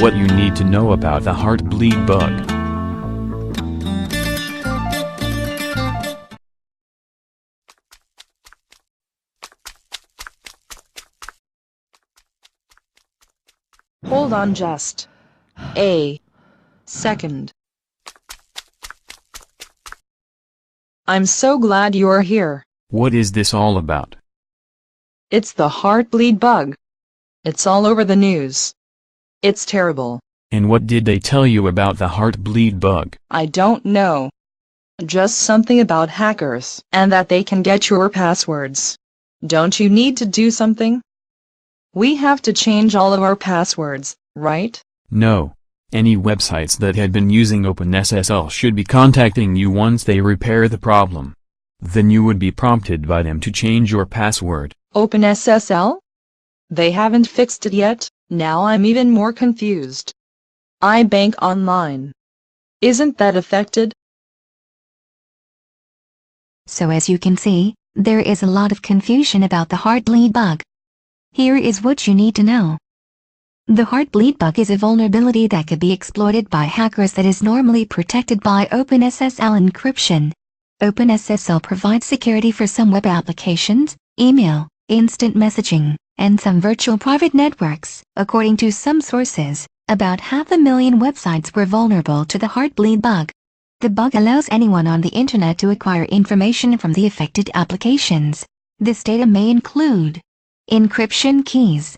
What you need to know about the Heartbleed bug. Hold on just a second. I'm so glad you're here. What is this all about? It's the Heartbleed bug. It's all over the news. It's terrible. And what did they tell you about the Heartbleed bug? I don't know. Just something about hackers and that they can get your passwords. Don't you need to do something? We have to change all of our passwords, right? No. Any websites that had been using OpenSSL should be contacting you once they repair the problem. Then you would be prompted by them to change your password. OpenSSL? They haven't fixed it yet. Now I'm even more confused. I bank online. Isn't that affected? So as you can see, there is a lot of confusion about the Heartbleed bug. Here is what you need to know. The Heartbleed bug is a vulnerability that could be exploited by hackers that is normally protected by OpenSSL encryption. OpenSSL provides security for some web applications, email, instant messaging, and some virtual private networks. According to some sources, about 500,000 websites were vulnerable to the Heartbleed bug. The bug allows anyone on the internet to acquire information from the affected applications. This data may include encryption keys,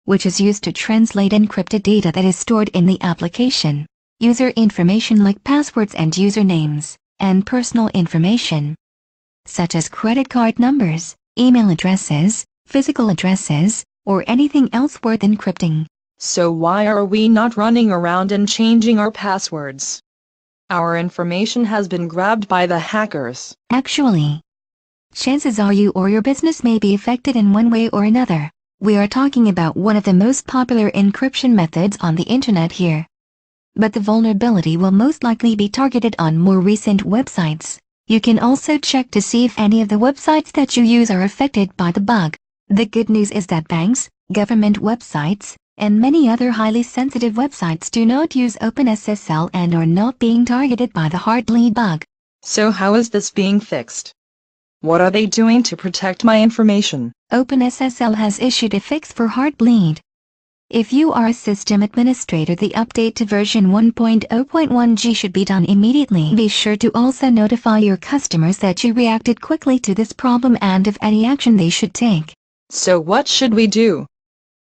which is used to translate encrypted data that is stored in the application, user information like passwords and usernames, and personal information, such as credit card numbers, email addresses, physical addresses, or anything else worth encrypting. So why are we not running around and changing our passwords? Our information has been grabbed by the hackers. Actually, chances are you or your business may be affected in one way or another. We are talking about one of the most popular encryption methods on the internet here. But the vulnerability will most likely be targeted on more recent websites. You can also check to see if any of the websites that you use are affected by the bug. The good news is that banks, government websites, and many other highly sensitive websites do not use OpenSSL and are not being targeted by the Heartbleed bug. So how is this being fixed? What are they doing to protect my information? OpenSSL has issued a fix for Heartbleed. If you are a system administrator, the update to version 1.0.1g should be done immediately. Be sure to also notify your customers that you reacted quickly to this problem and of any action they should take. So what should we do?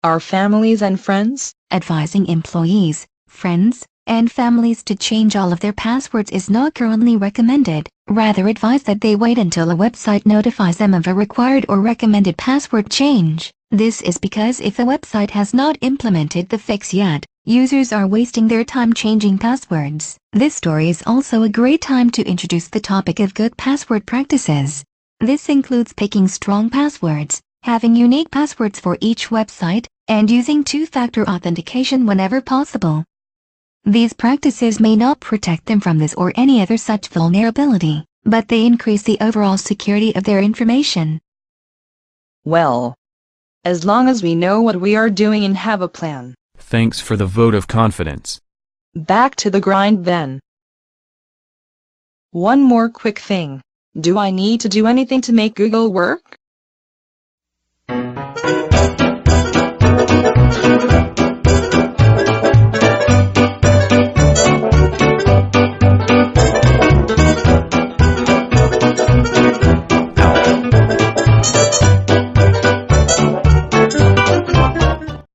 Our families and friends? Advising employees, friends, and families to change all of their passwords is not currently recommended. Rather advise that they wait until a website notifies them of a required or recommended password change. This is because if a website has not implemented the fix yet, users are wasting their time changing passwords. This story is also a great time to introduce the topic of good password practices. This includes picking strong passwords, having unique passwords for each website, and using two-factor authentication whenever possible. These practices may not protect them from this or any other such vulnerability, but they increase the overall security of their information. Well, as long as we know what we are doing and have a plan. Thanks for the vote of confidence. Back to the grind then. One more quick thing. Do I need to do anything to make Google work?